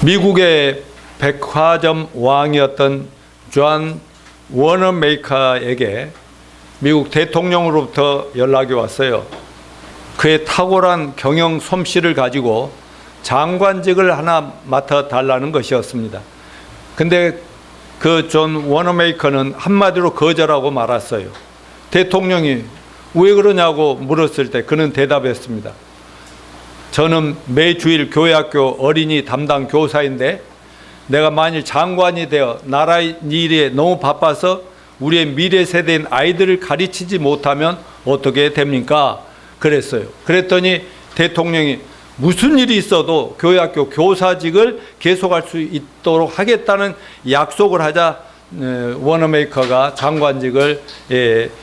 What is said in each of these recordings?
미국의 백화점 왕이었던 존 워너메이커에게 미국 대통령으로부터 연락이 왔어요. 그의 탁월한 경영 솜씨를 가지고 장관직을 하나 맡아달라는 것이었습니다. 근데 그 존 워너메이커는 한마디로 거절하고 말았어요. 대통령이 왜 그러냐고 물었을 때 그는 대답했습니다. 저는 매주일 교회학교 어린이 담당 교사인데 내가 만일 장관이 되어 나라 일에 너무 바빠서 우리의 미래 세대인 아이들을 가르치지 못하면 어떻게 됩니까? 그랬어요. 그랬더니 대통령이 무슨 일이 있어도 교회학교 교사직을 계속할 수 있도록 하겠다는 약속을 하자 워너메이커가 장관직을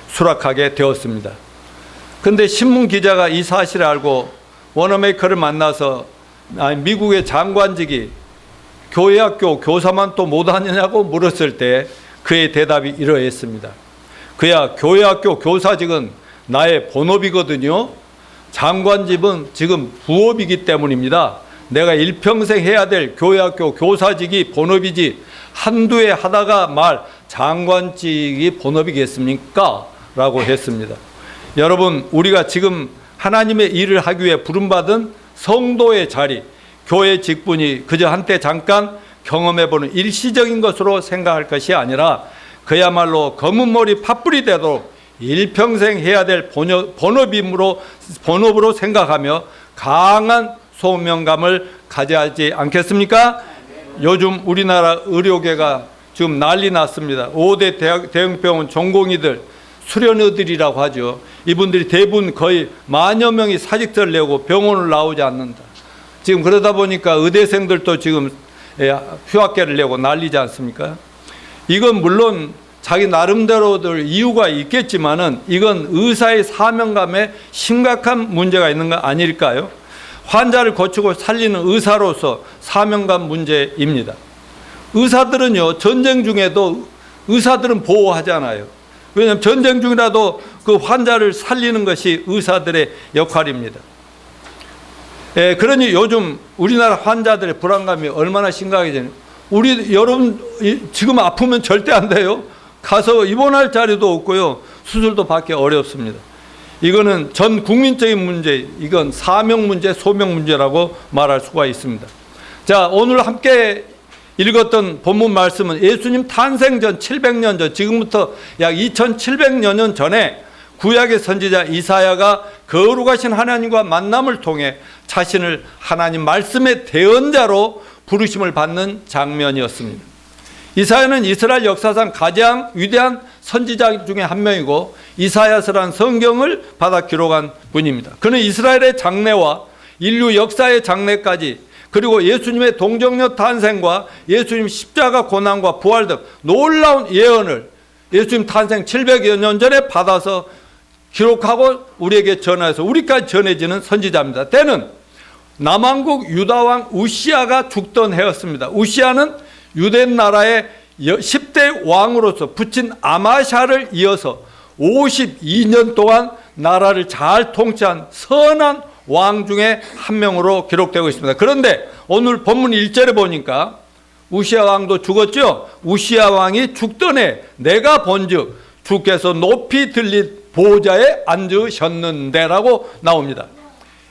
수락하게 되었습니다. 그런데 신문 기자가 이 사실을 알고 워너메이커를 만나서 미국의 장관직이 교회학교 교사만 또 못하느냐고 물었을 때 그의 대답이 이러했습니다. 그야 교회학교 교사직은 나의 본업이거든요. 장관직은 지금 부업이기 때문입니다. 내가 일평생 해야 될 교회학교 교사직이 본업이지 한두 해 하다가 말 장관직이 본업이겠습니까? 라고 했습니다. 여러분, 우리가 지금 하나님의 일을 하기 위해 부름받은 성도의 자리, 교회 직분이 그저 한때 잠깐 경험해보는 일시적인 것으로 생각할 것이 아니라 그야말로 검은 머리 팥불이 되도록 일평생 해야 될 본업으로 생각하며 강한 소명감을 가져야 하지 않겠습니까? 요즘 우리나라 의료계가 지금 난리 났습니다. 5대 대형병원 전공의들, 수련의들이라고 하죠. 이분들이 대부분 거의 만여 명이 사직서를 내고 병원을 나오지 않는다. 지금 그러다 보니까 의대생들도 지금 휴학계를 내고 난리지 않습니까? 이건 물론 자기 나름대로들 이유가 있겠지만은 이건 의사의 사명감에 심각한 문제가 있는 거 아닐까요? 환자를 고치고 살리는 의사로서 사명감 문제입니다. 의사들은요, 전쟁 중에도 의사들은 보호하잖아요. 왜냐하면 전쟁 중이라도 그 환자를 살리는 것이 의사들의 역할입니다. 그러니 요즘 우리나라 환자들의 불안감이 얼마나 심각해지냐. 여러분 지금 아프면 절대 안 돼요. 가서 입원할 자리도 없고요. 수술도 받기 어렵습니다. 이거는 전 국민적인 문제, 이건 사명 문제, 소명 문제라고 말할 수가 있습니다. 자, 오늘 함께 읽었던 본문 말씀은 예수님 탄생 전 700년 전, 지금부터 약 2700여 년 전에 구약의 선지자 이사야가 거룩하신 하나님과 만남을 통해 자신을 하나님 말씀의 대언자로 부르심을 받는 장면이었습니다. 이사야는 이스라엘 역사상 가장 위대한 선지자 중에 한 명이고 이사야서라는 성경을 받아 기록한 분입니다. 그는 이스라엘의 장래와 인류 역사의 장래까지 그리고 예수님의 동정녀 탄생과 예수님 십자가 고난과 부활 등 놀라운 예언을 예수님 탄생 700여 년 전에 받아서 기록하고 우리에게 전해서 우리까지 전해지는 선지자입니다. 때는 남왕국 유다왕 우시아가 죽던 해였습니다. 우시아는 유대 나라의 10대 왕으로서 붙인 아마샤를 이어서 52년 동안 나라를 잘 통치한 선한 왕 중에 한 명으로 기록되고 있습니다. 그런데 오늘 본문 1절에 보니까 우시아 왕도 죽었죠. 우시아 왕이 죽던 해 내가 본즉 주께서 높이 들린 보좌에 앉으셨는데라고 나옵니다.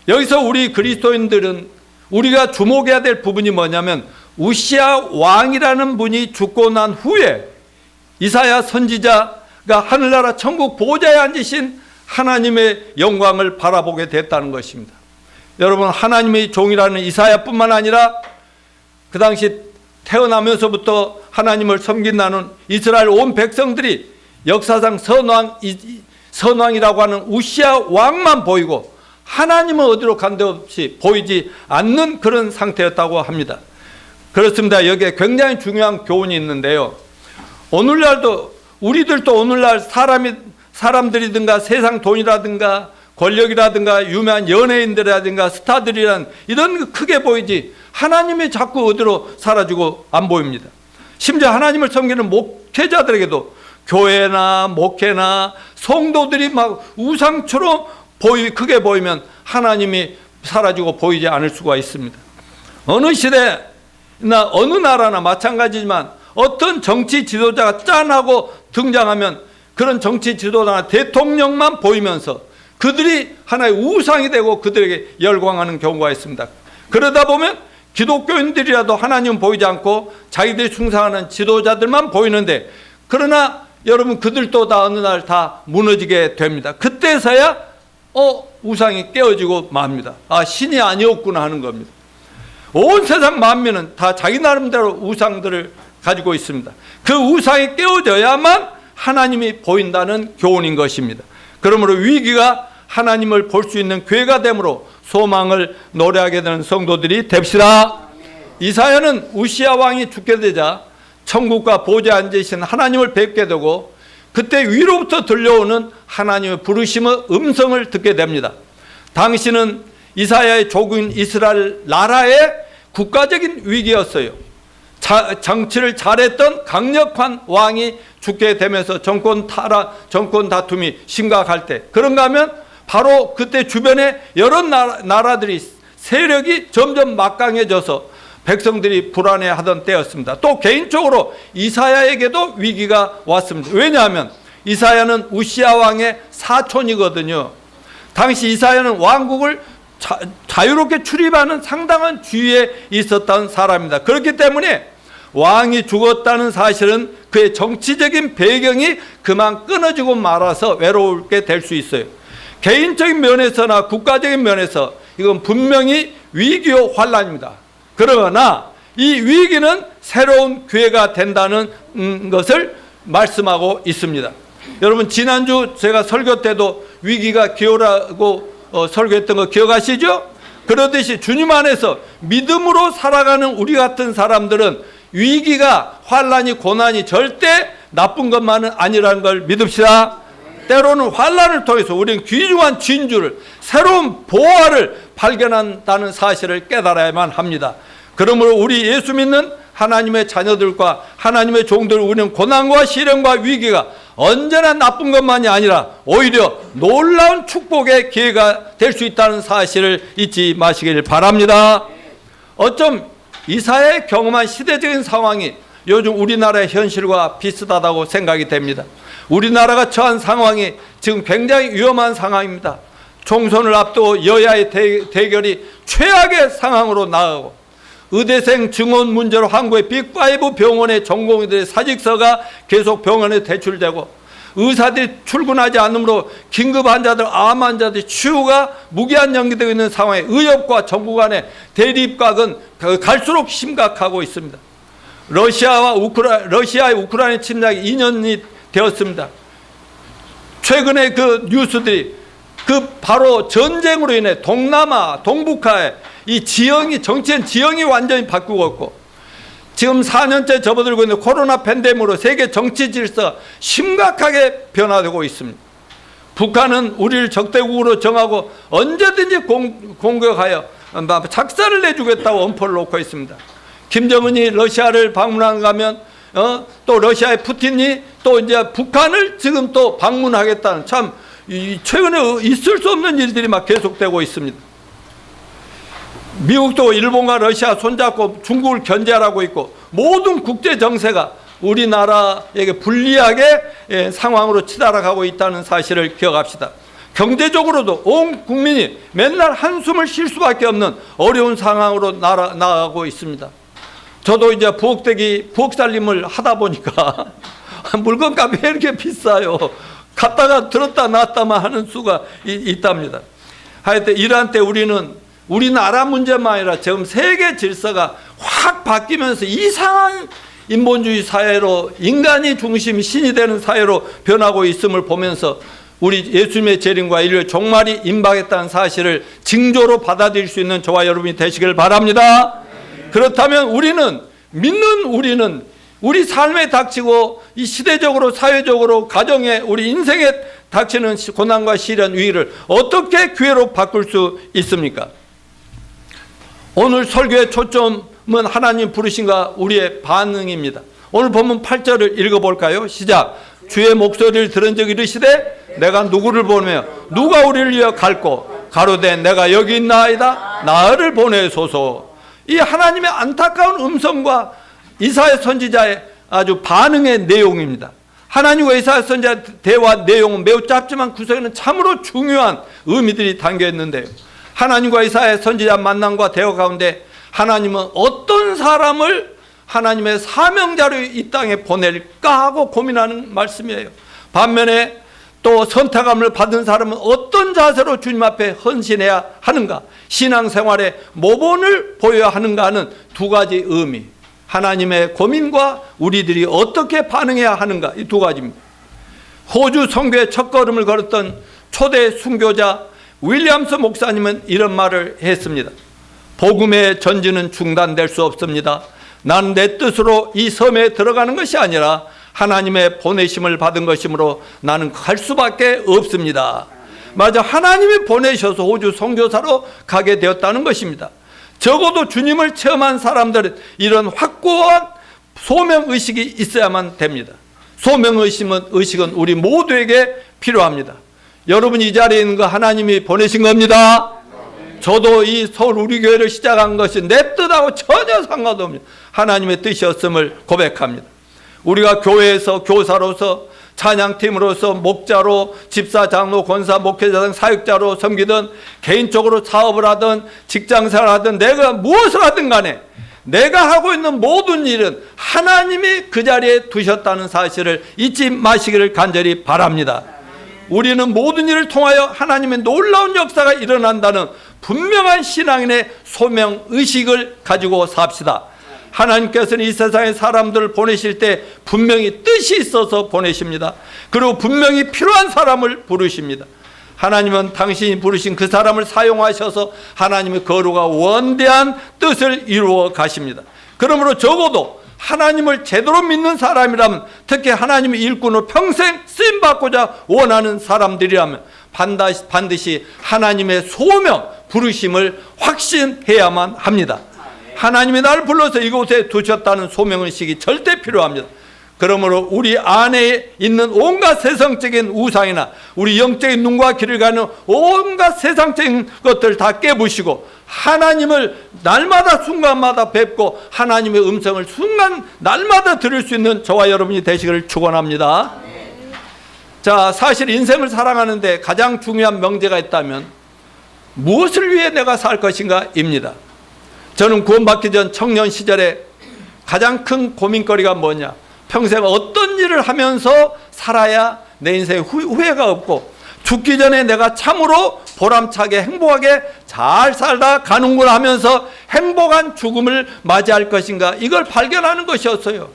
여기서 우리 그리스도인들은 우리가 주목해야 될 부분이 뭐냐면 우시아 왕이라는 분이 죽고 난 후에 이사야 선지자가 하늘나라 천국 보좌에 앉으신 하나님의 영광을 바라보게 됐다는 것입니다. 여러분, 하나님의 종이라는 이사야뿐만 아니라 그 당시 태어나면서부터 하나님을 섬긴다는 이스라엘 온 백성들이 역사상 선왕이라고 하는 우시아 왕만 보이고 하나님은 어디로 간 데 없이 보이지 않는 그런 상태였다고 합니다. 그렇습니다. 여기에 굉장히 중요한 교훈이 있는데요. 오늘날도 우리들도 오늘날 사람들이든가 세상 돈이라든가 권력이라든가 유명한 연예인들이라든가 스타들이란 이런 크게 보이지 하나님이 자꾸 어디로 사라지고 안 보입니다. 심지어 하나님을 섬기는 목회자들에게도 교회나 목회나 성도들이 막 우상처럼 크게 보이면 하나님이 사라지고 보이지 않을 수가 있습니다. 어느 시대 어느 나라나 마찬가지지만 어떤 정치 지도자가 짠하고 등장하면 그런 정치 지도자나 대통령만 보이면서 그들이 하나의 우상이 되고 그들에게 열광하는 경우가 있습니다. 그러다 보면 기독교인들이라도 하나님 보이지 않고 자기들이 충성하는 지도자들만 보이는데, 그러나 여러분 그들도 다 어느 날 다 무너지게 됩니다. 그때서야 우상이 깨어지고 맙니다. 신이 아니었구나 하는 겁니다. 온 세상 만민은 다 자기 나름대로 우상들을 가지고 있습니다. 그 우상이 깨어져야만 하나님이 보인다는 교훈인 것입니다. 그러므로 위기가 하나님을 볼 수 있는 기회가 되므로 소망을 노래하게 되는 성도들이 됩시다. 이사야는 우시야 왕이 죽게 되자 천국과 보좌에 앉으신 하나님을 뵙게 되고, 그때 위로부터 들려오는 하나님의 부르심의 음성을 듣게 됩니다. 당시는 이사야의 조국인 이스라엘 나라의 국가적인 위기였어요. 정치를 잘했던 강력한 왕이 죽게 되면서 정권 다툼이 심각할 때, 그런가 하면 바로 그때 주변에 여러 나라들이 세력이 점점 막강해져서 백성들이 불안해하던 때였습니다. 또 개인적으로 이사야에게도 위기가 왔습니다. 왜냐하면 이사야는 우시야 왕의 사촌이거든요. 당시 이사야는 왕국을 자유롭게 출입하는 상당한 지위에 있었던 사람입니다. 그렇기 때문에 왕이 죽었다는 사실은 그의 정치적인 배경이 그만 끊어지고 말아서 외로울게 될 수 있어요. 개인적인 면에서나 국가적인 면에서 이건 분명히 위기요 환란입니다. 그러나 이 위기는 새로운 기회가 된다는 것을 말씀하고 있습니다. 여러분 지난주 제가 설교 때도 위기가 기회라고 설교했던 거 기억하시죠? 그러듯이 주님 안에서 믿음으로 살아가는 우리 같은 사람들은 위기가, 환란이, 고난이 절대 나쁜 것만은 아니라는 걸 믿읍시다. 때로는 환란을 통해서 우리는 귀중한 진주를, 새로운 보화를 발견한다는 사실을 깨달아야만 합니다. 그러므로 우리 예수 믿는 하나님의 자녀들과 하나님의 종들, 우리는 고난과 시련과 위기가 언제나 나쁜 것만이 아니라 오히려 놀라운 축복의 기회가 될 수 있다는 사실을 잊지 마시길 바랍니다. 어쩜 이사야의 경험한 시대적인 상황이 요즘 우리나라의 현실과 비슷하다고 생각이 됩니다. 우리나라가 처한 상황이 지금 굉장히 위험한 상황입니다. 총선을 앞두고 여야의 대결이 최악의 상황으로 나아가고, 의대생 증원 문제로 한국의 빅5 병원의 전공의들의 사직서가 계속 병원에 대출되고, 의사들이 출근하지 않으므로 긴급 환자들, 암 환자들의 치유가 무기한 연기되고 있는 상황에 의협과 정부 간의 대립각은 갈수록 심각하고 있습니다. 러시아의 우크라이나 침략이 2년이 되었습니다. 최근에 그 뉴스들이 바로 전쟁으로 인해 동남아, 동북아의 이 지형이, 정치적 지형이 완전히 바뀌고 있고, 지금 4년째 접어들고 있는 코로나 팬데믹으로 세계 정치 질서가 심각하게 변화되고 있습니다. 북한은 우리를 적대국으로 정하고 언제든지 공격하여 작사를 내주겠다고 엄포를 놓고 있습니다. 김정은이 러시아를 방문하면 또 러시아의 푸틴이 또 이제 북한을 지금 또 방문하겠다는, 참 최근에 있을 수 없는 일들이 막 계속되고 있습니다. 미국도 일본과 러시아 손잡고 중국을 견제하라고 있고, 모든 국제 정세가 우리나라에게 불리하게 상황으로 치달아가고 있다는 사실을 기억합시다. 경제적으로도 온 국민이 맨날 한숨을 쉴 수밖에 없는 어려운 상황으로 나아가고 있습니다. 저도 이제 부엌 살림을 하다 보니까 물건값이 왜 이렇게 비싸요? 갔다가 들었다 놨다만 하는 수가 있답니다. 하여튼 이러한 때 우리나라 문제만 아니라 지금 세계 질서가 확 바뀌면서 이상한 인본주의 사회로, 인간이 중심, 신이 되는 사회로 변하고 있음을 보면서 우리 예수님의 재림과 인류의 종말이 임박했다는 사실을 징조로 받아들일 수 있는 저와 여러분이 되시길 바랍니다. 그렇다면 우리는 우리 삶에 닥치고 이 시대적으로, 사회적으로, 가정에, 우리 인생에 닥치는 고난과 시련, 위기를 어떻게 기회로 바꿀 수 있습니까? 오늘 설교의 초점은 하나님 부르심과 우리의 반응입니다. 오늘 본문 8절을 읽어볼까요? 시작. 주의 목소리를 들은 적 이르시되 내가 누구를 보내며 누가 우리를 위하여 갈고 가로되 내가 여기 있나이다 나를 보내소서. 이 하나님의 안타까운 음성과 이사야 선지자의 아주 반응의 내용입니다. 하나님과 이사야 선지자 대화 내용은 매우 짧지만 구석에는 참으로 중요한 의미들이 담겨 있는데요. 하나님과 이사야 선지자 만남과 대화 가운데 하나님은 어떤 사람을 하나님의 사명자로 이 땅에 보낼까 하고 고민하는 말씀이에요. 반면에 또 선택함을 받은 사람은 어떤 자세로 주님 앞에 헌신해야 하는가, 신앙생활의 모본을 보여야 하는가 하는 두 가지 의미, 하나님의 고민과 우리들이 어떻게 반응해야 하는가, 이 두 가지입니다. 호주 선교의 첫걸음을 걸었던 초대 순교자 윌리엄스 목사님은 이런 말을 했습니다. 복음의 전진은 중단될 수 없습니다. 나는 내 뜻으로 이 섬에 들어가는 것이 아니라 하나님의 보내심을 받은 것이므로 나는 갈 수밖에 없습니다. 맞아, 하나님이 보내셔서 호주 선교사로 가게 되었다는 것입니다. 적어도 주님을 체험한 사람들은 이런 확고한 소명의식이 있어야만 됩니다. 소명의식은 우리 모두에게 필요합니다. 여러분, 이 자리에 있는 거 하나님이 보내신 겁니다. 저도 이 서울 우리 교회를 시작한 것이 내 뜻하고 전혀 상관없습니다. 하나님의 뜻이었음을 고백합니다. 우리가 교회에서 교사로서, 찬양팀으로서, 목자로, 집사, 장로, 권사, 목회자 등 사역자로 섬기든 개인적으로 사업을 하든 직장생활을 하든 내가 무엇을 하든 간에 내가 하고 있는 모든 일은 하나님이 그 자리에 두셨다는 사실을 잊지 마시기를 간절히 바랍니다. 우리는 모든 일을 통하여 하나님의 놀라운 역사가 일어난다는 분명한 신앙인의 소명의식을 가지고 삽시다. 하나님께서는 이 세상에 사람들을 보내실 때 분명히 뜻이 있어서 보내십니다. 그리고 분명히 필요한 사람을 부르십니다. 하나님은 당신이 부르신 그 사람을 사용하셔서 하나님의 거룩과 원대한 뜻을 이루어 가십니다. 그러므로 적어도 하나님을 제대로 믿는 사람이라면, 특히 하나님의 일꾼으로 평생 쓰임받고자 원하는 사람들이라면 반드시 하나님의 소명, 부르심을 확신해야만 합니다. 하나님이 나를 불러서 이곳에 두셨다는 소명의식이 절대 필요합니다. 그러므로 우리 안에 있는 온갖 세상적인 우상이나 우리 영적인 눈과 귀를 가는 온갖 세상적인 것들 다 깨부시고 하나님을 날마다 순간마다 뵙고 하나님의 음성을 순간 날마다 들을 수 있는 저와 여러분이 되시기를 축원합니다. 자, 사실 인생을 살아가는데 가장 중요한 명제가 있다면 무엇을 위해 내가 살 것인가 입니다. 저는 구원받기 전 청년 시절에 가장 큰 고민거리가 뭐냐, 평생 어떤 일을 하면서 살아야 내 인생에 후회가 없고 죽기 전에 내가 참으로 보람차게 행복하게 잘 살다 가는구나 하면서 행복한 죽음을 맞이할 것인가, 이걸 발견하는 것이었어요.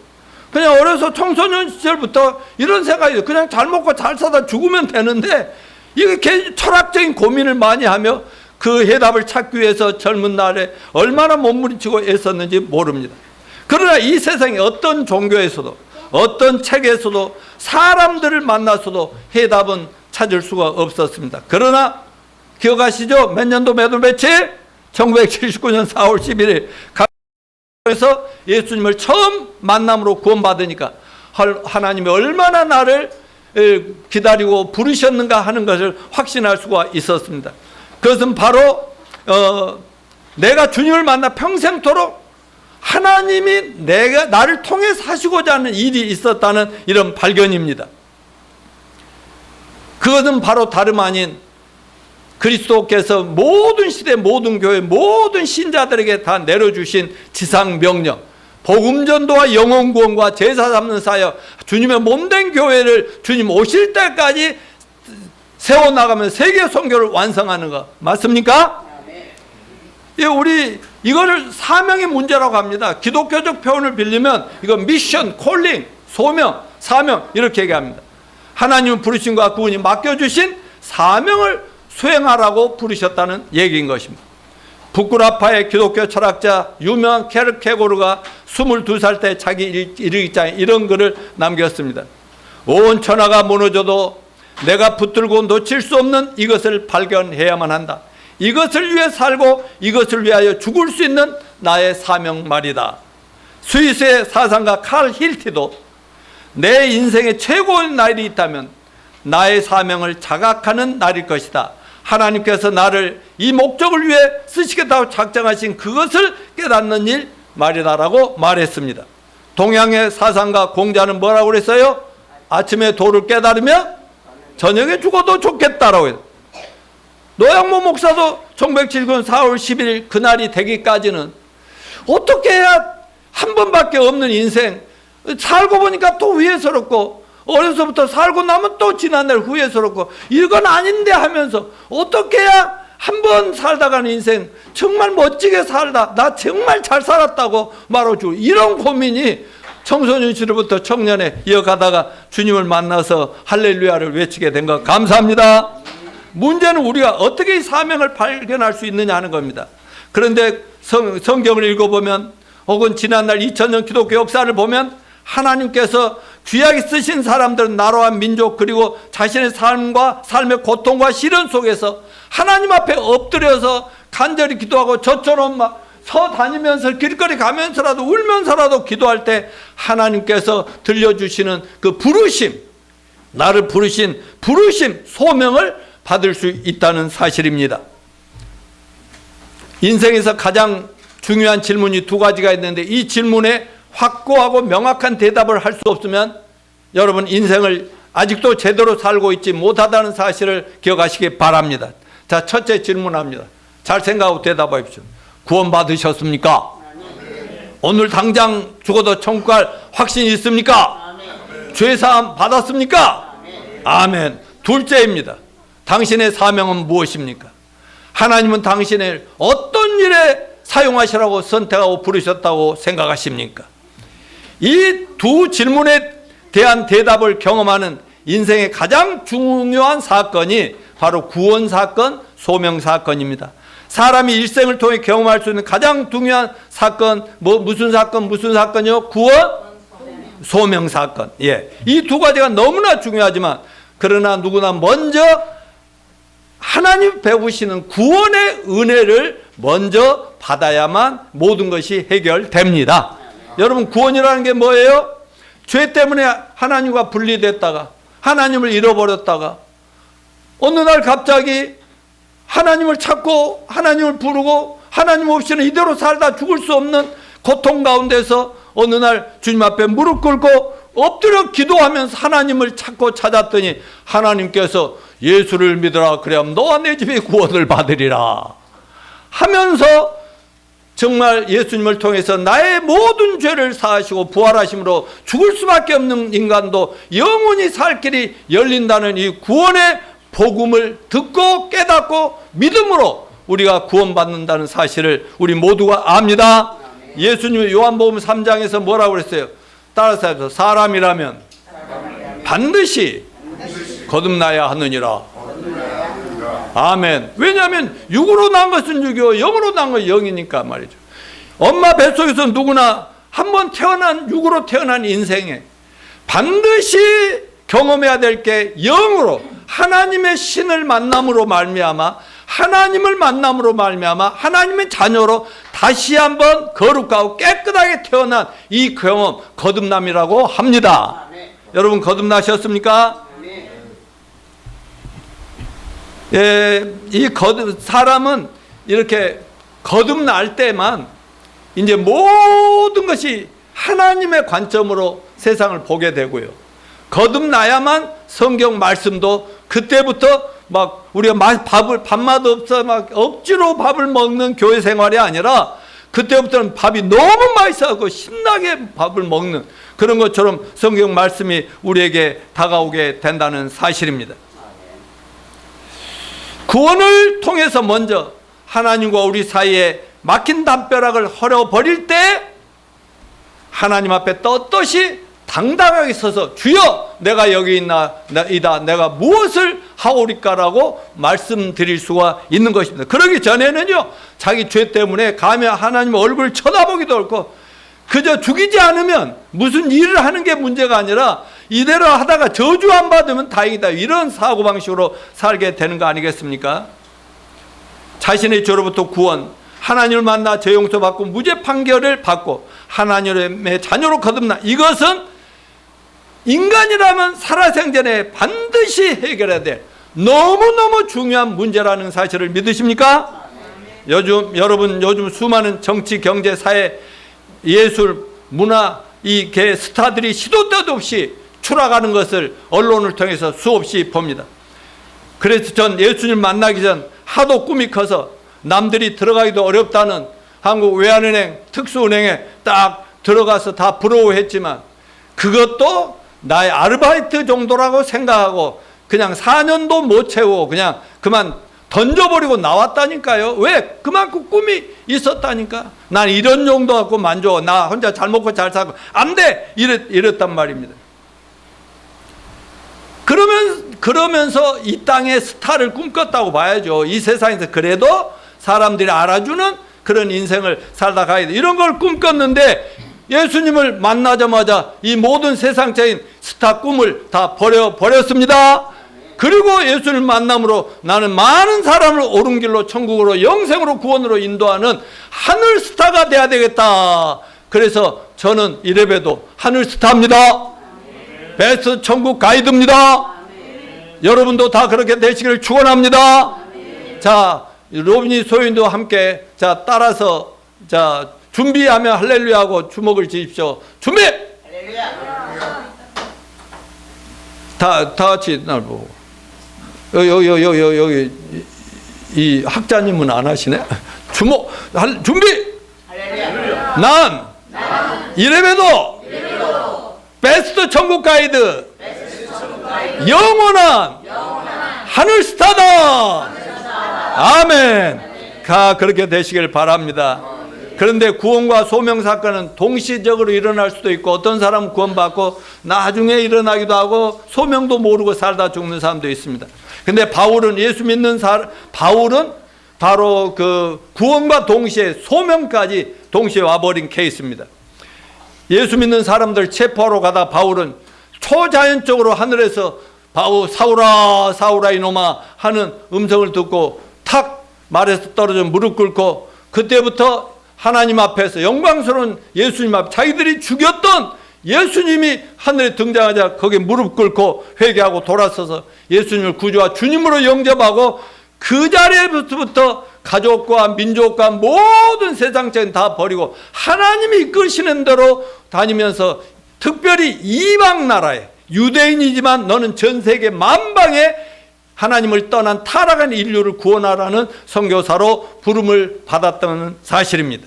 그냥 어려서 청소년 시절부터 이런 생각이, 그냥 잘 먹고 잘 살다 죽으면 되는데, 이게 철학적인 고민을 많이 하며 그 해답을 찾기 위해서 젊은 날에 얼마나 몸부림치고 애썼는지 모릅니다. 그러나 이 세상에 어떤 종교에서도 어떤 책에서도 사람들을 만나서도 해답은 찾을 수가 없었습니다. 그러나 기억하시죠? 몇 년도 몇 월 며칠? 1979년 4월 11일 에서 예수님을 처음 만남으로 구원받으니까 하나님이 얼마나 나를 기다리고 부르셨는가 하는 것을 확신할 수가 있었습니다. 그것은 바로 내가 주님을 만나 평생토록 하나님이 나를 통해 사시고자 하는 일이 있었다는 이런 발견입니다. 그것은 바로 다름 아닌 그리스도께서 모든 시대, 모든 교회, 모든 신자들에게 다 내려주신 지상명령, 복음전도와 영혼구원과 제사 잡는 사역, 주님의 몸된 교회를 주님 오실 때까지 세워나가면 세계 선교를 완성하는 것 맞습니까? 예, 우리 이거를 사명의 문제라고 합니다. 기독교적 표현을 빌리면 이건 미션, 콜링, 소명, 사명 이렇게 얘기합니다. 하나님은 부르심과 그분이 맡겨주신 사명을 수행하라고 부르셨다는 얘기인 것입니다. 부쿠라파의 기독교 철학자 유명한 케르케고르가 22살 때 자기 일기장에 이런 글을 남겼습니다. 온 천하가 무너져도 내가 붙들고 놓칠 수 없는 이것을 발견해야만 한다. 이것을 위해 살고 이것을 위하여 죽을 수 있는 나의 사명 말이다. 스위스의 사상가 칼 힐티도 내 인생의 최고의 날이 있다면 나의 사명을 자각하는 날일 것이다. 하나님께서 나를 이 목적을 위해 쓰시겠다고 작정하신 그것을 깨닫는 일 말이다라고 말했습니다. 동양의 사상가 공자는 뭐라고 그랬어요? 아침에 도를 깨달으면 저녁에 죽어도 좋겠다라고 해요. 노양모 목사도 1979년 4월 11일 그날이 되기까지는 어떻게 해야 한 번밖에 없는 인생, 살고 보니까 또 후회스럽고 어려서부터 살고 나면 또 지난날 후회스럽고 이건 아닌데 하면서 어떻게 해야 한 번 살다 가는 인생 정말 멋지게 살다 나 정말 잘 살았다고 말해주고 이런 고민이 청소년 시절부터 청년에 이어가다가 주님을 만나서 할렐루야를 외치게 된 것 감사합니다. 문제는 우리가 어떻게 이 사명을 발견할 수 있느냐 하는 겁니다. 그런데 성경을 읽어보면 혹은 지난날 2000년 기독교 역사를 보면 하나님께서 귀하게 쓰신 사람들은 나라와 민족 그리고 자신의 삶과 삶의 고통과 시련 속에서 하나님 앞에 엎드려서 간절히 기도하고 저처럼 막 서 다니면서 길거리 가면서라도 울면서라도 기도할 때 하나님께서 들려주시는 그 부르심, 나를 부르신 부르심, 소명을 받을 수 있다는 사실입니다. 인생에서 가장 중요한 질문이 두 가지가 있는데 이 질문에 확고하고 명확한 대답을 할 수 없으면 여러분 인생을 아직도 제대로 살고 있지 못하다는 사실을 기억하시기 바랍니다. 자, 첫째 질문합니다. 잘 생각하고 대답하십시오. 구원 받으셨습니까? 오늘 당장 죽어도 천국 갈 확신이 있습니까? 죄사함 받았습니까? 아멘. 둘째입니다. 당신의 사명은 무엇입니까? 하나님은 당신을 어떤 일에 사용하시라고 선택하고 부르셨다고 생각하십니까? 이 두 질문에 대한 대답을 경험하는 인생의 가장 중요한 사건이 바로 구원 사건, 소명 사건입니다. 사람이 일생을 통해 경험할 수 있는 가장 중요한 사건, 무슨 사건이요? 구원, 소명 사건. 예. 이 두 가지가 너무나 중요하지만 그러나 누구나 먼저 하나님 베푸시는 구원의 은혜를 먼저 받아야만 모든 것이 해결됩니다. 여러분 구원이라는 게 뭐예요? 죄 때문에 하나님과 분리됐다가 하나님을 잃어버렸다가 어느 날 갑자기 하나님을 찾고 하나님을 부르고 하나님 없이는 이대로 살다 죽을 수 없는 고통 가운데서 어느 날 주님 앞에 무릎 꿇고 엎드려 기도하면서 하나님을 찾고 찾았더니 하나님께서 예수를 믿으라 그래야 너와 내 집이 구원을 받으리라 하면서 정말 예수님을 통해서 나의 모든 죄를 사하시고 부활하심으로 죽을 수밖에 없는 인간도 영원히 살 길이 열린다는 이 구원의 복음을 듣고 깨닫고 믿음으로 우리가 구원받는다는 사실을 우리 모두가 압니다. 예수님이 요한복음 3장에서 뭐라고 그랬어요? 따라서 해서 사람이라면 반드시 거듭나야 하느니라. 아멘. 왜냐하면 육으로 난 것은 육이요 영으로 난 것은 영이니까 말이죠. 엄마 뱃속에서 누구나 한번 육으로 태어난 인생에 반드시 경험해야 될 게 영으로 하나님의 신을 만남으로 말미암아 하나님을 만남으로 말미암아 하나님의 자녀로 다시 한번 거룩하고 깨끗하게 태어난 이 경험 거듭남이라고 합니다. 여러분 거듭나셨습니까? 예, 사람은 이렇게 거듭날 때만 이제 모든 것이 하나님의 관점으로 세상을 보게 되고요. 거듭나야만 성경 말씀도 그때부터 막 우리가 밥맛 없어 막 억지로 밥을 먹는 교회 생활이 아니라 그때부터는 밥이 너무 맛있어서 신나게 밥을 먹는 그런 것처럼 성경 말씀이 우리에게 다가오게 된다는 사실입니다. 구원을 통해서 먼저 하나님과 우리 사이에 막힌 담벼락을 헐어버릴 때 하나님 앞에 떳떳이 당당하게 서서 주여 내가 여기 있나이다 내가 무엇을 하오리까라고 말씀드릴 수가 있는 것입니다. 그러기 전에는요 자기 죄 때문에 감히 하나님 얼굴 쳐다보기도 어렵고 그저 죽이지 않으면 무슨 일을 하는 게 문제가 아니라 이대로 하다가 저주 안 받으면 다행이다 이런 사고방식으로 살게 되는 거 아니겠습니까? 자신의 죄로부터 구원 하나님을 만나 죄 용서받고 무죄 판결을 받고 하나님의 자녀로 거듭나 이것은 인간이라면 살아생전에 반드시 해결해야 될 너무너무 중요한 문제라는 사실을 믿으십니까? 여러분 수많은 정치, 경제, 사회, 예술, 문화, 이 스타들이 시도 때도 없이 추락하는 것을 언론을 통해서 수없이 봅니다. 그래서 전 예수님 만나기 전 하도 꿈이 커서 남들이 들어가기도 어렵다는 한국 외환은행, 특수은행에 딱 들어가서 다 부러워했지만 그것도 나의 아르바이트 정도라고 생각하고 그냥 4년도 못 채우고 그냥 그만 던져버리고 나왔다니까요. 왜? 그만큼 꿈이 있었다니까. 난 이런 정도 갖고 만족. 나 혼자 잘 먹고 잘 살고 안 돼! 이랬단 말입니다. 그러면서 이 땅의 스타를 꿈꿨다고 봐야죠. 이 세상에서 그래도 사람들이 알아주는 그런 인생을 살다 가야 돼. 이런 걸 꿈꿨는데 예수님을 만나자마자 이 모든 세상적인 스타 꿈을 다 버렸습니다. 그리고 예수님을 만남으로 나는 많은 사람을 옳은 길로 천국으로 영생으로 구원으로 인도하는 하늘 스타가 돼야 되겠다. 그래서 저는 이래봬도 하늘 스타입니다. 베스트 천국 가이드입니다. 여러분도 다 그렇게 되시기를 축원합니다. 자, 로빈이 소인도 함께 자 따라서 자 준비하면 할렐루야 하고 주먹을 쥐십시오. 준비! 다 같이 날 보고. 여기 이 학자님은 안 하시네. 주먹 준비. 난 이래봬도 베스트 천국 가이드 영원한 하늘 스타다. 아멘. 그렇게 되시길 바랍니다. 그런데 구원과 소명 사건은 동시적으로 일어날 수도 있고 어떤 사람은 구원받고 나중에 일어나기도 하고 소명도 모르고 살다 죽는 사람도 있습니다. 근데 바울은 예수 믿는 바울은 바로 그 구원과 동시에 소명까지 동시에 와버린 케이스입니다. 예수 믿는 사람들 체포하러 가다 바울은 초자연적으로 하늘에서 사울아 사울아 이놈아 하는 음성을 듣고 탁 말에서 떨어져 무릎 꿇고 그때부터 하나님 앞에서 영광스러운 예수님 앞 자기들이 죽였던 예수님이 하늘에 등장하자 거기에 무릎 꿇고 회개하고 돌아서서 예수님을 구주와 주님으로 영접하고 그 자리에부터 가족과 민족과 모든 세상적인 다 버리고 하나님이 이끄시는 대로 다니면서 특별히 이방 나라에 유대인이지만 너는 전 세계 만방에 하나님을 떠난 타락한 인류를 구원하라는 선교사로 부름을 받았다는 사실입니다.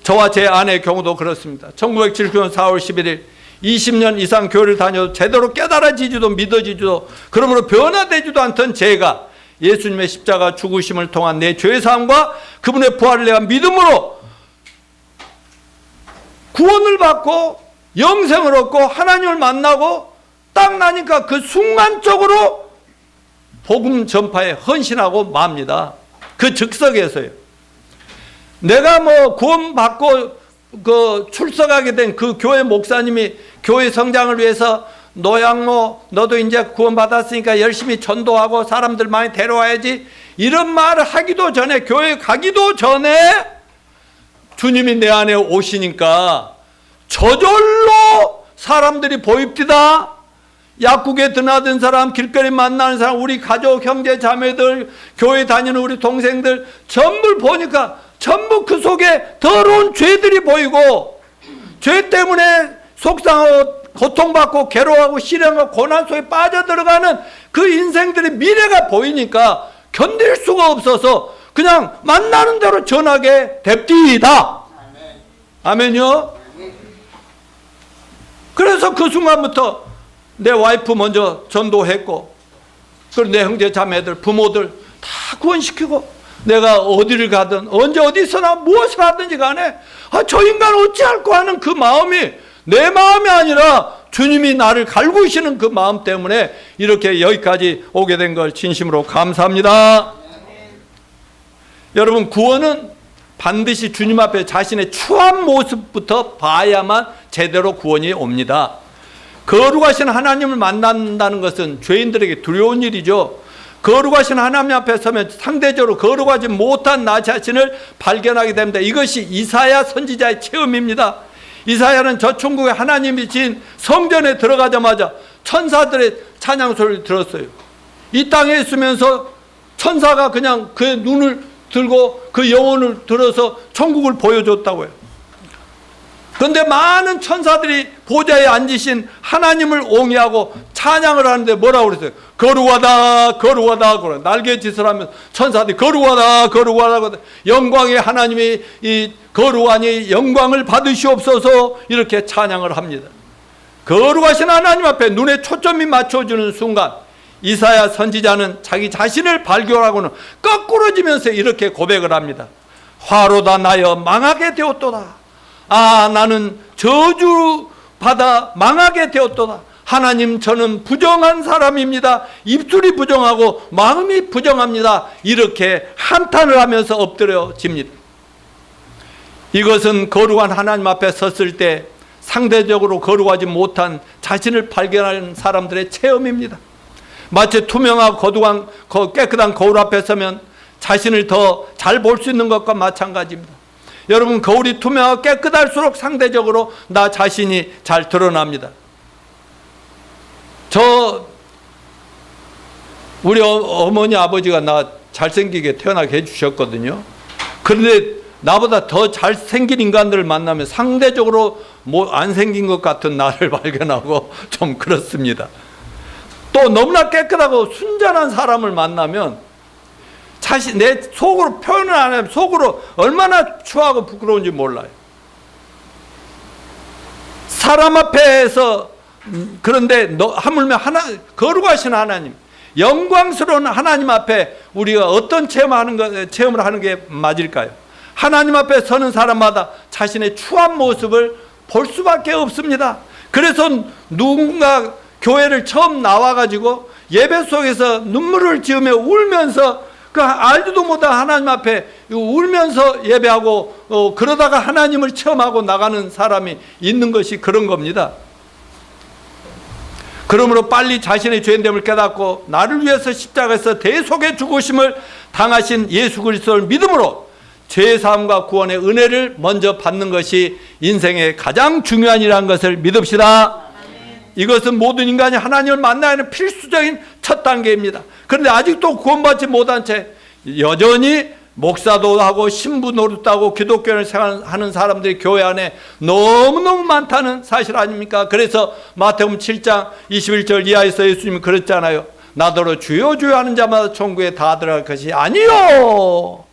저와 제 아내의 경우도 그렇습니다. 1979년 4월 11일 20년 이상 교회를 다녀도 제대로 깨달아지지도 믿어지지도 그러므로 변화되지도 않던 제가 예수님의 십자가 죽으심을 통한 내 죄사함과 그분의 부활을 내가 믿음으로 구원을 받고 영생을 얻고 하나님을 만나고 딱 나니까 그 순간적으로 복음 전파에 헌신하고 맙니다. 그 즉석에서요. 내가 구원 받고 출석하게 된 그 교회 목사님이 교회 성장을 위해서 너도 이제 구원 받았으니까 열심히 전도하고 사람들 많이 데려와야지 이런 말을 하기도 전에 교회 가기도 전에 주님이 내 안에 오시니까 저절로 사람들이 보입디다. 약국에 드나든 사람, 길거리 만나는 사람, 우리 가족, 형제, 자매들, 교회 다니는 우리 동생들 전부 보니까 전부 그 속에 더러운 죄들이 보이고 죄 때문에 속상하고 고통받고 괴로워하고 실행하고 고난 속에 빠져들어가는 그 인생들의 미래가 보이니까 견딜 수가 없어서 그냥 만나는 대로 전하게 됩디다. 아멘요. 그래서 그 순간부터 내 와이프 먼저 전도했고 그리고 내 형제 자매들 부모들 다 구원시키고 내가 어디를 가든 언제 어디서나 무엇을 하든지 간에 저 인간 어찌할꼬 하는 그 마음이 내 마음이 아니라 주님이 나를 갈구시는 그 마음 때문에 이렇게 여기까지 오게 된 걸 진심으로 감사합니다. 여러분 구원은 반드시 주님 앞에 자신의 추한 모습부터 봐야만 제대로 구원이 옵니다. 거룩하신 하나님을 만난다는 것은 죄인들에게 두려운 일이죠. 거룩하신 하나님 앞에 서면 상대적으로 거룩하지 못한 나 자신을 발견하게 됩니다. 이것이 이사야 선지자의 체험입니다. 이사야는 저 천국에 하나님이 지은 성전에 들어가자마자 천사들의 찬양 소리를 들었어요. 이 땅에 있으면서 천사가 그냥 그의 눈을 들고 그 영혼을 들어서 천국을 보여줬다고요. 그런데 많은 천사들이 보좌에 앉으신 하나님을 옹이하고 찬양을 하는데 뭐라고 그랬어요? 거룩하다 거룩하다 그래. 날개짓을 하면서 천사들이 거룩하다 거룩하다 영광의 하나님이 이 거룩하니 영광을 받으시옵소서 이렇게 찬양을 합니다. 거룩하신 하나님 앞에 눈에 초점이 맞춰주는 순간 이사야 선지자는 자기 자신을 발견하고는 거꾸러지면서 이렇게 고백을 합니다. 화로다 나여 망하게 되었도다. 아, 나는 저주받아 망하게 되었도다. 하나님, 저는 부정한 사람입니다. 입술이 부정하고 마음이 부정합니다. 이렇게 한탄을 하면서 엎드려집니다. 이것은 거룩한 하나님 앞에 섰을 때 상대적으로 거룩하지 못한 자신을 발견하는 사람들의 체험입니다. 마치 투명하고 거룩한 깨끗한 거울 앞에 서면 자신을 더 잘 볼 수 있는 것과 마찬가지입니다. 여러분, 거울이 투명하고 깨끗할수록 상대적으로 나 자신이 잘 드러납니다. 우리 어머니 아버지가 나 잘생기게 태어나게 해주셨거든요. 그런데 나보다 더 잘생긴 인간들을 만나면 상대적으로 안 생긴 것 같은 나를 발견하고 좀 그렇습니다. 또 너무나 깨끗하고 순전한 사람을 만나면 내 속으로 표현을 안 하면 속으로 얼마나 추하고 부끄러운지 몰라요. 사람 앞에서 그런데 하물며 거룩하신 하나님, 영광스러운 하나님 앞에 우리가 어떤 체험을 하는 게 맞을까요? 하나님 앞에 서는 사람마다 자신의 추한 모습을 볼 수밖에 없습니다. 그래서 누군가 교회를 처음 나와가지고 예배 속에서 눈물을 지으며 울면서 알지도 못한 하나님 앞에 울면서 예배하고 그러다가 하나님을 체험하고 나가는 사람이 있는 것이 그런 겁니다. 그러므로 빨리 자신의 죄인됨을 깨닫고 나를 위해서 십자가에서 대속의 죽으심을 당하신 예수 그리스도를 믿음으로 죄사함과 구원의 은혜를 먼저 받는 것이 인생의 가장 중요한 일이라는 것을 믿읍시다. 이것은 모든 인간이 하나님을 만나야 하는 필수적인 첫 단계입니다. 그런데 아직도 구원받지 못한 채 여전히 목사도 하고 신부 노릇도 하고 기독교를 생활하는 사람들이 교회 안에 너무너무 많다는 사실 아닙니까? 그래서 마태복음 7장 21절 이하에서 예수님이 그랬잖아요. 나더러 주여 주여 하는 자마다 천국에 다 들어갈 것이 아니요.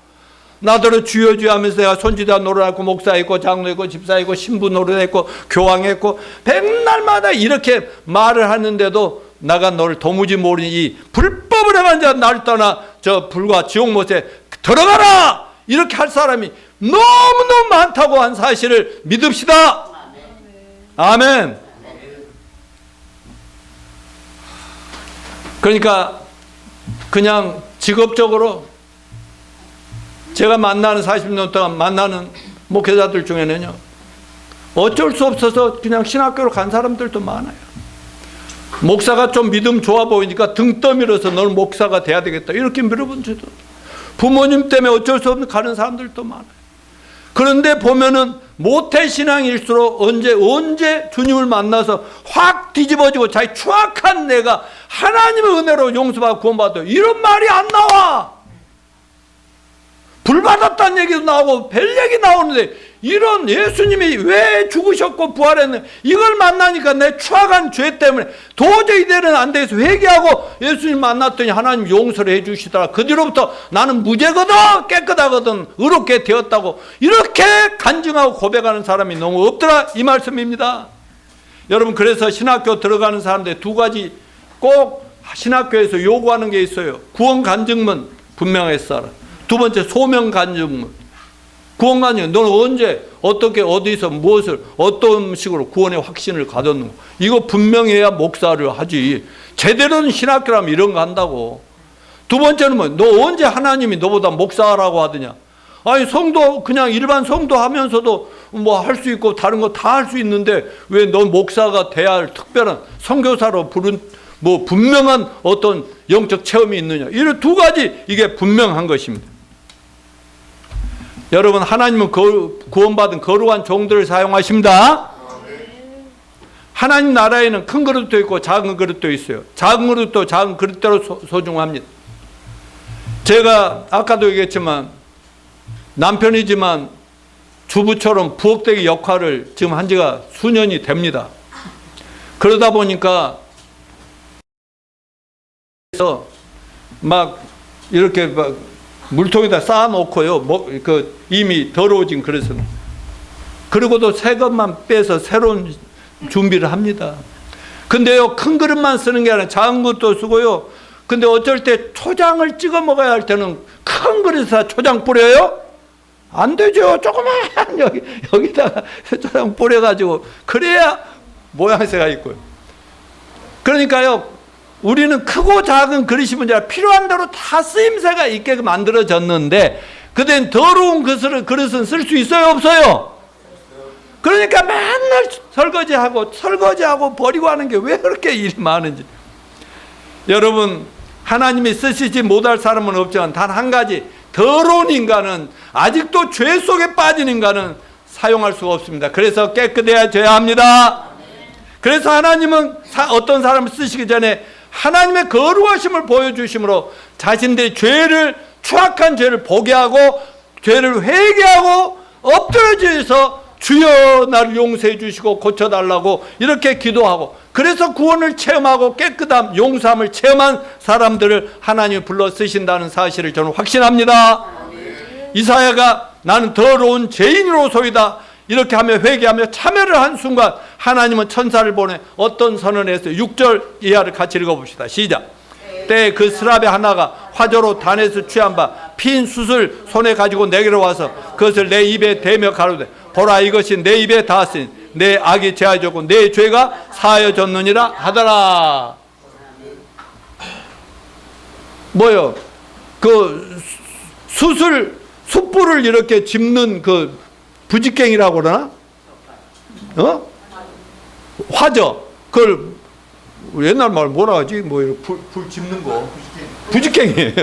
나더러 주여 주여 하면서 내가 손지자 노릇했고 목사했고 장로했고 집사했고 신부 노릇했고 교황했고 백날마다 이렇게 말을 하는데도 나가 너를 도무지 모르니 이 불법을 행한 자 나를 떠나 저 불과 지옥 못에 들어가라! 이렇게 할 사람이 너무너무 많다고 한 사실을 믿읍시다. 아멘. 그러니까 그냥 직업적으로 제가 만나는 40년 동안 만나는 목회자들 중에는요, 어쩔 수 없어서 그냥 신학교로 간 사람들도 많아요. 목사가 좀 믿음 좋아 보이니까 등 떠밀어서 너는 목사가 돼야 되겠다 이렇게 밀어본 적도, 부모님 때문에 어쩔 수 없는 가는 사람들도 많아요. 그런데 보면은 모태신앙일수록 언제 주님을 만나서 확 뒤집어지고 자기 추악한 내가 하나님의 은혜로 용서받고 구원받아 이런 말이 안 나와. 불 받았다는 얘기도 나오고 별 얘기 나오는데 이런 예수님이 왜 죽으셨고 부활했는 이걸 만나니까 내 추악한 죄 때문에 도저히 되는 안 돼서 회개하고 예수님 만났더니 하나님 용서를 해 주시더라. 그 뒤로부터 나는 무죄거든 깨끗하거든 의롭게 되었다고 이렇게 간증하고 고백하는 사람이 너무 없더라 이 말씀입니다. 여러분, 그래서 신학교 들어가는 사람들 두 가지 꼭 신학교에서 요구하는 게 있어요. 구원 간증문 분명히 써라. 두 번째, 소명 간증문. 구원 간증, 너는 언제 어떻게 어디서 무엇을 어떤 식으로 구원의 확신을 가졌는가, 이거 분명히 해야 목사를 하지. 제대로는 신학교라면 이런 거 한다고. 두 번째는 뭐, 너 언제 하나님이 너보다 목사라고 하더냐. 아니, 성도 그냥 일반 성도 하면서도 뭐 할 수 있고 다른 거 다 할 수 있는데 왜 넌 목사가 돼야 할 특별한 선교사로 부른 뭐 분명한 어떤 영적 체험이 있느냐. 이런 두 가지 이게 분명한 것입니다. 여러분, 하나님은 구원받은 거룩한 종들을 사용하십니다. 하나님 나라에는 큰 그릇도 있고 작은 그릇도 있어요. 작은 그릇도 작은 그릇대로 소중합니다. 제가 아까도 얘기했지만 남편이지만 주부처럼 부엌대기 역할을 지금 한 지가 수년이 됩니다. 그러다 보니까 막 이렇게 막 물통에다 쌓아놓고요. 이미 더러워진 그릇은. 그리고도 새 것만 빼서 새로운 준비를 합니다. 근데요, 큰 그릇만 쓰는 게 아니라 작은 것도 쓰고요. 근데 어쩔 때 초장을 찍어 먹어야 할 때는 큰 그릇에다 초장 뿌려요? 안 되죠. 조그만 여기다가 초장 뿌려가지고 그래야 모양새가 있고요. 그러니까요, 우리는 크고 작은 그릇이 문제라 필요한 대로 다 쓰임새가 있게 만들어졌는데 그땐 더러운 그릇은 쓸 수 있어요, 없어요? 그러니까 맨날 설거지하고 버리고 하는 게 왜 그렇게 일이 많은지. 여러분, 하나님이 쓰시지 못할 사람은 없지만 단 한 가지, 더러운 인간은, 아직도 죄 속에 빠진 인간은 사용할 수가 없습니다. 그래서 깨끗해져야 합니다. 그래서 하나님은 어떤 사람을 쓰시기 전에 하나님의 거룩하심을 보여주심으로 자신들의 추악한 죄를 보게 하고 죄를 회개하고 엎드려져서 주여 나를 용서해 주시고 고쳐달라고 이렇게 기도하고, 그래서 구원을 체험하고 깨끗함, 용서함을 체험한 사람들을 하나님이 불러 쓰신다는 사실을 저는 확신합니다. 이사야가 나는 더러운 죄인으로소이다 이렇게 하며 회개하며 참회를 한 순간 하나님은 천사를 보내 어떤 선언을 했어요. 6절 이하를 같이 읽어봅시다. 시작. 때에 그 스라베 하나가 화조로 단에서 취한 바 핀 숯을 손에 가지고 내게로 와서 그것을 내 입에 대며 가로되 보라, 이것이 내 입에 닿았으니 내 악이 제하여졌고 내 죄가 사하여졌느니라 하더라. 뭐요? 그 숯불을 이렇게 짚는 그 부직갱이라고 그러나? 화저. 그걸 옛날 말 뭐라 하지? 뭐 불 짚는 거. 부직갱이.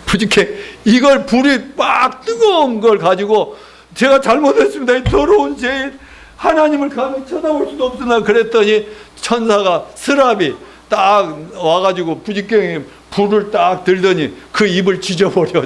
부직갱이. 이걸 불이 막 뜨거운 걸 가지고 제가 잘못했습니다. 이 더러운 죄인 하나님을 감히 쳐다볼 수도 없으나 그랬더니 천사가 스랍이 딱 와가지고 부직갱이 불을 딱 들더니 그 입을 지져버려.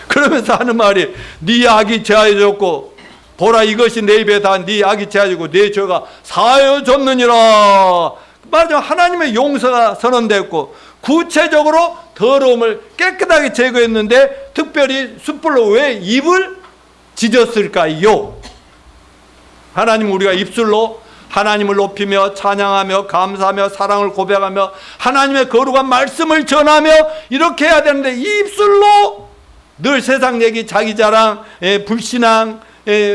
그러면서 하는 말이 네 악이 제하여졌고 보라, 이것이 내 입에 닿은 네 악이 제하여졌고 내 죄가 사하여졌느니라. 맞아, 하나님의 용서가 선언됐고 구체적으로 더러움을 깨끗하게 제거했는데 특별히 숯불로 왜 입을 찢었을까요? 하나님, 우리가 입술로 하나님을 높이며 찬양하며 감사하며 사랑을 고백하며 하나님의 거룩한 말씀을 전하며 이렇게 해야 되는데 이 입술로 늘 세상 얘기, 자기 자랑, 불신앙,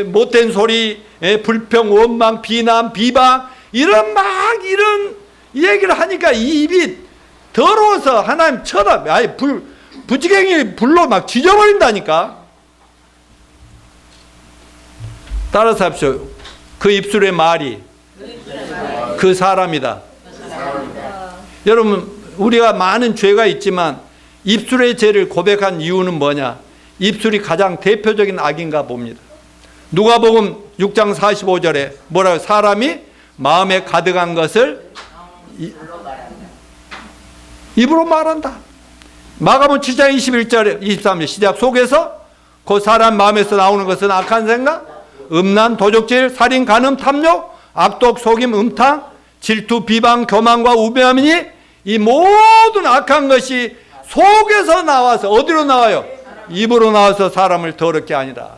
못된 소리, 불평, 원망, 비난, 비방 이런 얘기를 하니까 이 입이 더러워서 하나님 부지갱이 불로 막 지져버린다니까. 따라서 합시오. 그 입술의 말이 그 사람이다. 여러분, 우리가 많은 죄가 있지만 입술의 죄를 고백한 이유는 뭐냐? 입술이 가장 대표적인 악인가 봅니다. 누가복음 6장 45절에 뭐라고? 사람이 마음에 가득한 것을 입으로 말한다. 마가복음 7장 21절에 23절 시작. 속에서 그 사람 마음에서 나오는 것은 악한 생각, 음란, 도적질, 살인, 간음, 탐욕, 악독, 속임, 음탕, 질투, 비방, 교만과 우매함이니 이 모든 악한 것이 속에서 나와서 어디로 나와요? 입으로 나와서 사람을 더럽게 하니라.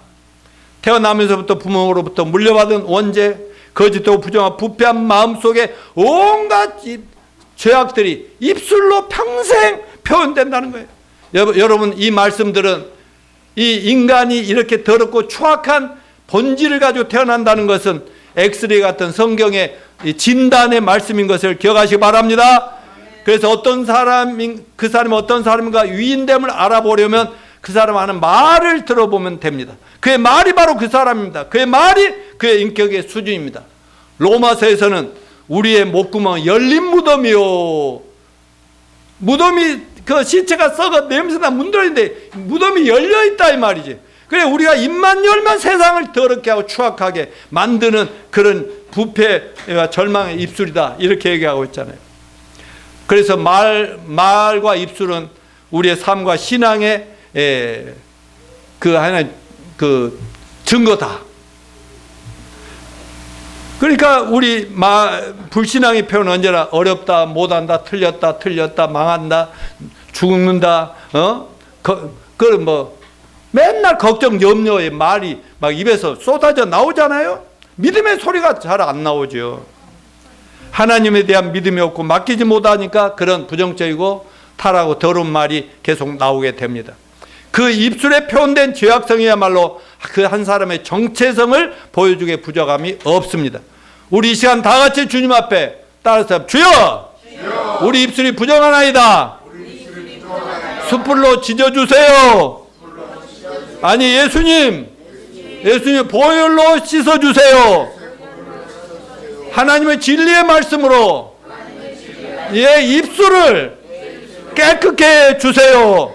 태어나면서부터 부모로부터 물려받은 원죄, 거짓되고 부정한 부패한 마음속에 온갖 죄악들이 입술로 평생 표현된다는 거예요. 여러분, 이 말씀들은 이 인간이 이렇게 더럽고 추악한 본질을 가지고 태어난다는 것은 엑스레이 같은 성경의 진단의 말씀인 것을 기억하시기 바랍니다. 그래서 어떤 사람이 그 사람이 어떤 사람인가 위인됨을 알아보려면 그 사람 하는 말을 들어보면 됩니다. 그의 말이 바로 그 사람입니다. 그의 말이 그의 인격의 수준입니다. 로마서에서는 우리의 목구멍은 열린 무덤이요. 무덤이 그 시체가 썩어 냄새나 문드러진데 무덤이 열려 있다 이 말이지. 그래, 우리가 입만 열면 세상을 더럽게 하고 추악하게 만드는 그런 부패와 절망의 입술이다 이렇게 얘기하고 있잖아요. 그래서 말과 입술은 우리의 삶과 신앙의 그 하나의 그 증거다. 그러니까 우리 불신앙의 표현은 언제나 어렵다, 못한다, 틀렸다, 망한다, 죽는다, 맨날 걱정, 염려의 말이 막 입에서 쏟아져 나오잖아요. 믿음의 소리가 잘 안 나오죠. 하나님에 대한 믿음이 없고 맡기지 못하니까 그런 부정적이고 타락하고 더러운 말이 계속 나오게 됩니다. 그 입술에 표현된 죄악성이야말로 그 한 사람의 정체성을 보여주기에 부족함이 없습니다. 우리 이 시간 다 같이 주님 앞에 따라서 주여! 우리 입술이 부정하나이다. 숯불로 지져주세요. 아니 예수님 보혈로 씻어주세요. 하나님의 진리의 말씀으로 입술을 깨끗게 해주세요.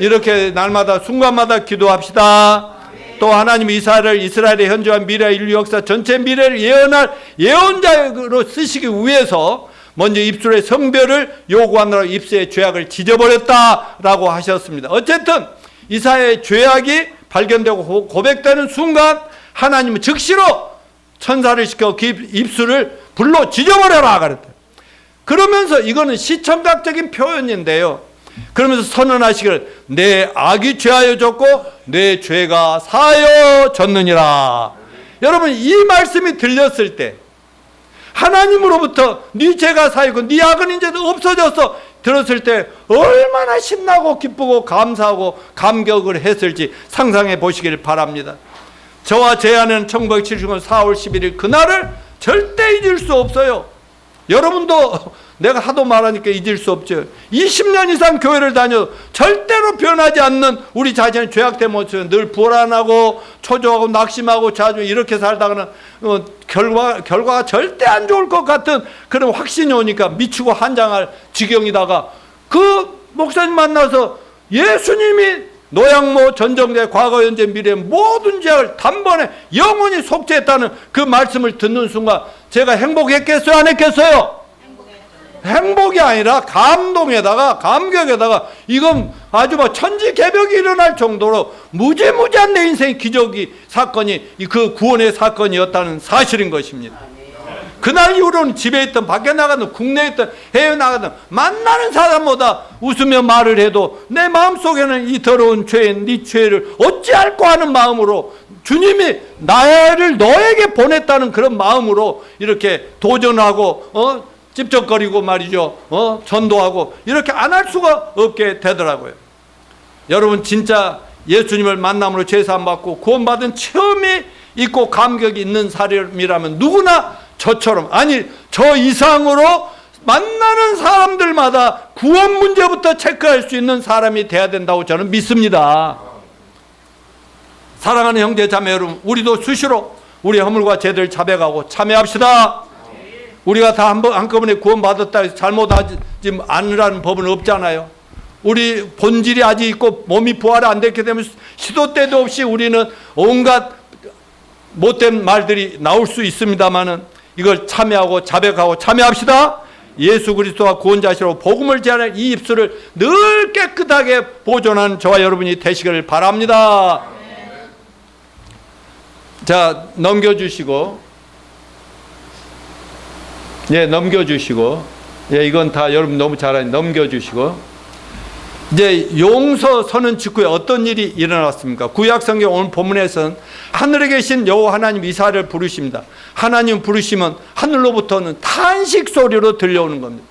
이렇게 날마다 순간마다 기도합시다. 또 하나님 이스라엘의 현재와 미래 인류 역사 전체 미래를 예언할 예언자로 쓰시기 위해서 먼저 입술의 성별을 요구하느라 입술의 죄악을 지져버렸다라고 하셨습니다. 어쨌든 이사야의 죄악이 발견되고 고백되는 순간 하나님은 즉시로 천사를 시켜 그 입술을 불로 지져버려라 그랬대요. 그러면서 이거는 시청각적인 표현인데요. 그러면서 선언하시기를 내 악이 죄하여 졌고 내 죄가 사하여 졌느니라. 여러분 이 말씀이 들렸을 때 하나님으로부터 네 죄가 사하고 네 악은 이제 없어졌어 들었을 때 얼마나 신나고 기쁘고 감사하고 감격을 했을지 상상해 보시길 바랍니다. 저와 제 아내는 1970년 4월 11일 그날을 절대 잊을 수 없어요. 여러분도 내가 하도 말하니까 잊을 수 없죠. 20년 이상 교회를 다녀 절대로 변하지 않는 우리 자신의 죄악된 모습은 늘 불안하고 초조하고 낙심하고 자주 이렇게 살다가는 결과가 절대 안 좋을 것 같은 그런 확신이 오니까 미치고 한장할 지경이다가 그 목사님 만나서 예수님이 노양모 전정대 과거 현재 미래 모든 죄악을 단번에 영원히 속죄했다는 그 말씀을 듣는 순간 제가 행복했겠어요 안 했겠어요? 행복이 아니라 감동에다가 감격에다가 이건 아주 천지개벽이 일어날 정도로 무지무지한 내 인생의 기적이 사건이 그 구원의 사건이었다는 사실인 것입니다. 그날 이후로는 집에 있던 밖에 나가든 국내에 있던 해외 나가든 만나는 사람보다 웃으며 말을 해도 내 마음속에는 이 더러운 죄인 네 죄를 어찌할꼬 하는 마음으로 주님이 나를 너에게 보냈다는 그런 마음으로 이렇게 도전하고 찝쩍거리고 말이죠. 전도하고 이렇게 안 할 수가 없게 되더라고요. 여러분 진짜 예수님을 만남으로 죄사함 받고 구원받은 체험이 있고 감격이 있는 사람이라면 누구나 저처럼 아니 저 이상으로 만나는 사람들마다 구원 문제부터 체크할 수 있는 사람이 돼야 된다고 저는 믿습니다. 사랑하는 형제 자매 여러분, 우리도 수시로 우리 허물과 죄들 자백하고 참여합시다. 우리가 다 한꺼번에 구원받았다 해서 잘못하지 않으라는 법은 없잖아요. 우리 본질이 아직 있고 몸이 부활이 안 됐기 때문에 시도 때도 없이 우리는 온갖 못된 말들이 나올 수 있습니다만은 이걸 참여하고 자백하고 참여합시다. 예수 그리스도와 구원자시로 복음을 전할 이 입술을 늘 깨끗하게 보존하는 저와 여러분이 되시기를 바랍니다. 자, 넘겨주시고 넘겨주시고 이건 다 여러분 너무 잘하니 넘겨주시고 이제 용서 서는 직후에 어떤 일이 일어났습니까? 구약성경 오늘 본문에서는 하늘에 계신 여호와 하나님 이스라엘을 부르십니다. 하나님 부르시면 하늘로부터는 탄식 소리로 들려오는 겁니다.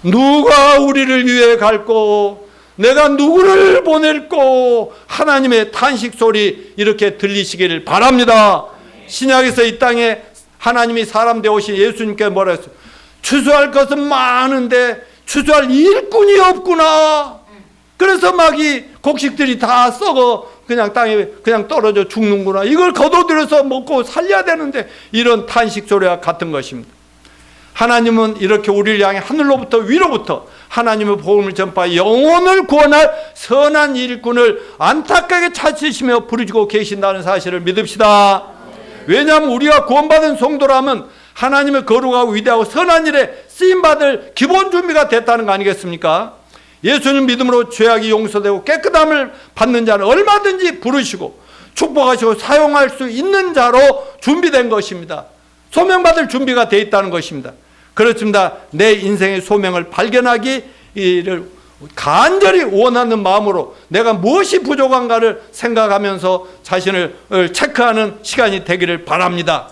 누가 우리를 위해 갈꼬? 내가 누구를 보낼꼬? 하나님의 탄식 소리 이렇게 들리시기를 바랍니다. 신약에서 이 땅에 하나님이 사람 되어 오신 예수님께 뭐라 했어요? 추수할 것은 많은데 추수할 일꾼이 없구나. 그래서 막 이 곡식들이 다 썩어 그냥 땅에 그냥 떨어져 죽는구나. 이걸 거둬들여서 먹고 살려야 되는데 이런 탄식 소리와 같은 것입니다. 하나님은 이렇게 우리를 향해 하늘로부터 위로부터 하나님의 복음을 전파 영혼을 구원할 선한 일꾼을 안타깝게 찾으시며 부르시고 계신다는 사실을 믿읍시다. 왜냐하면 우리가 구원받은 성도라면 하나님의 거룩하고 위대하고 선한 일에 쓰임받을 기본 준비가 됐다는 거 아니겠습니까? 예수님 믿음으로 죄악이 용서되고 깨끗함을 받는 자는 얼마든지 부르시고 축복하시고 사용할 수 있는 자로 준비된 것입니다. 소명받을 준비가 되어 있다는 것입니다. 그렇습니다. 내 인생의 소명을 발견하기를 간절히 원하는 마음으로 내가 무엇이 부족한가를 생각하면서 자신을 체크하는 시간이 되기를 바랍니다.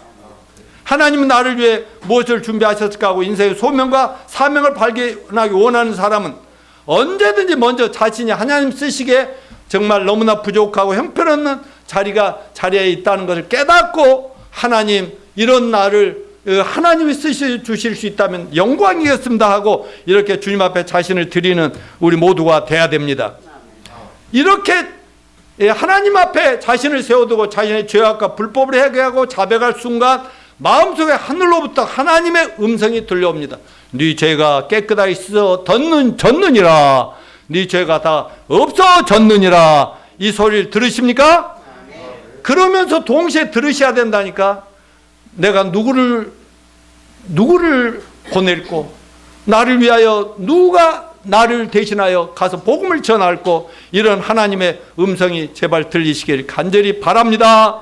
하나님은 나를 위해 무엇을 준비하셨을까 하고 인생의 소명과 사명을 발견하기 원하는 사람은 언제든지 먼저 자신이 하나님 쓰시기에 정말 너무나 부족하고 형편없는 자리에 있다는 것을 깨닫고 하나님 이런 나를 하나님이 주실 수 있다면 영광이겠습니다 하고 이렇게 주님 앞에 자신을 드리는 우리 모두가 돼야 됩니다. 이렇게 하나님 앞에 자신을 세워두고 자신의 죄악과 불법을 해결하고 자백할 순간 마음속에 하늘로부터 하나님의 음성이 들려옵니다. 네 죄가 깨끗하게 씻어졌느니라. 네 죄가 다 없어졌느니라. 이 소리를 들으십니까? 그러면서 동시에 들으셔야 된다니까. 내가 누구를 보낼고 나를 위하여 누가 나를 대신하여 가서 복음을 전할고 이런 하나님의 음성이 제발 들리시길 간절히 바랍니다.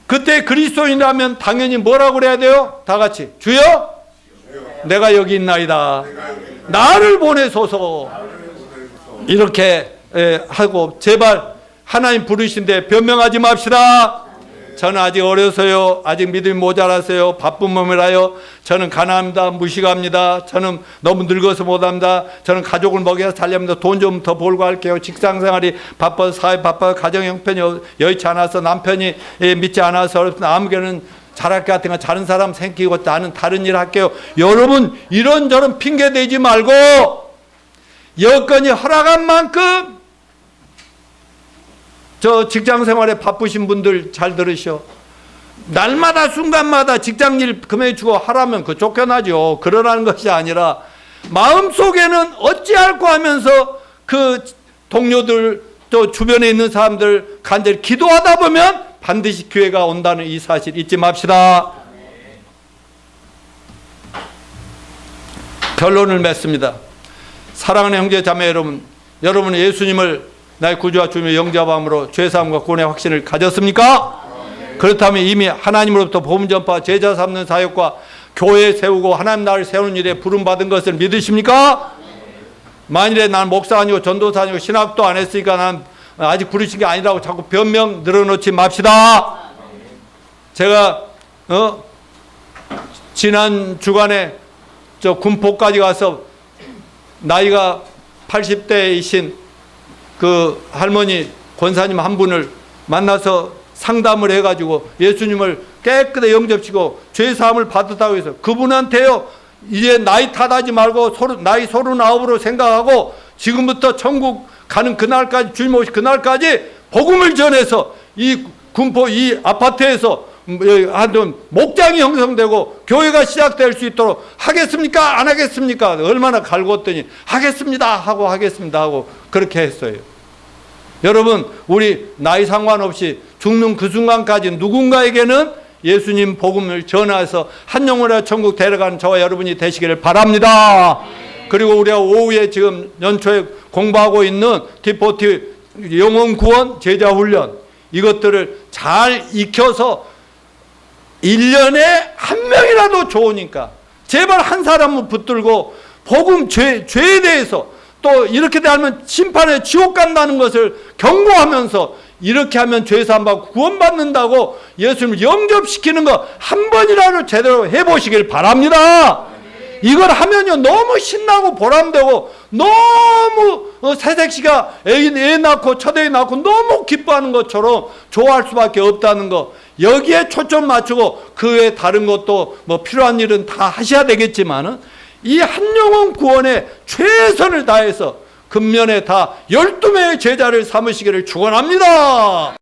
그때 그리스도인이라면 당연히 뭐라고 그래야 돼요? 다 같이 주여 내가 여기 있나이다. 나를 보내소서. 이렇게 하고 제발 하나님 부르신데 변명하지 맙시다. 저는 아직 어려서요. 아직 믿음이 모자라서요. 바쁜 몸이라요. 저는 가난합니다. 무식합니다. 저는 너무 늙어서 못합니다. 저는 가족을 먹여서 살렵니다. 돈 좀 더 벌고 할게요. 직장생활이 바빠서 사회 바빠서 가정 형편이 여의치 않아서 남편이 믿지 않아서 어렵습니다. 아무개는 잘할 것 같은 거 다른 사람 생기고 나는 다른 일 할게요. 여러분 이런저런 핑계 대지 말고 여건이 허락한 만큼 저 직장생활에 바쁘신 분들 잘 들으셔. 날마다 순간마다 직장일 금해주고 하라면 그 쫓겨나죠. 그러라는 것이 아니라 마음속에는 어찌할꼬 하면서 그 동료들 또 주변에 있는 사람들 간절히 기도하다 보면 반드시 기회가 온다는 이 사실 잊지 맙시다. 결론을 맺습니다. 사랑하는 형제 자매 여러분, 여러분은 예수님을 나의 구주와 주님의 영접함으로 죄사함과 구원의 확신을 가졌습니까? 그렇다면 이미 하나님으로부터 복음 전파, 제자 삼는 사역과 교회 세우고 하나님 나라를 세우는 일에 부름받은 것을 믿으십니까? 만일에 난 목사 아니고 전도사 아니고 신학도 안 했으니까 난 아직 부르신 게 아니라고 자꾸 변명 늘어놓지 맙시다. 제가 지난 주간에 저 군포까지 가서 나이가 80대이신 그 할머니 권사님 한 분을 만나서 상담을 해가지고 예수님을 깨끗하게 영접시키고 죄사함을 받았다고 해서 그분한테요 이제 나이 탓하지 말고 나이 39으로 생각하고 지금부터 천국 가는 그날까지 주님 오실 그날까지 복음을 전해서 이 군포 이 아파트에서 한 목장이 형성되고 교회가 시작될 수 있도록 하겠습니까? 안 하겠습니까? 얼마나 갈궜더니 하겠습니다 하고 하겠습니다 하고 그렇게 했어요. 여러분 우리 나이 상관없이 죽는 그 순간까지 누군가에게는 예수님 복음을 전해서 한 영혼을 천국 데려가는 저와 여러분이 되시기를 바랍니다. 그리고 우리가 오후에 지금 연초에 공부하고 있는 T40 영혼 구원 제자 훈련 이것들을 잘 익혀서 1년에 한 명이라도 좋으니까 제발 한 사람은 붙들고 복음 죄에 대해서 또 이렇게 되면 심판에 지옥 간다는 것을 경고하면서 이렇게 하면 죄사함받고 구원받는다고 예수님을 영접시키는 거 한 번이라도 제대로 해보시길 바랍니다. 이걸 하면요 너무 신나고 보람되고 너무 새색시가 애 낳고 첫 애 낳고 너무 기뻐하는 것처럼 좋아할 수밖에 없다는 거 여기에 초점 맞추고 그 외에 다른 것도 뭐 필요한 일은 다 하셔야 되겠지만은 이 한 영혼 구원에 최선을 다해서 근면에 다 12명의 제자를 삼으시기를 축원합니다.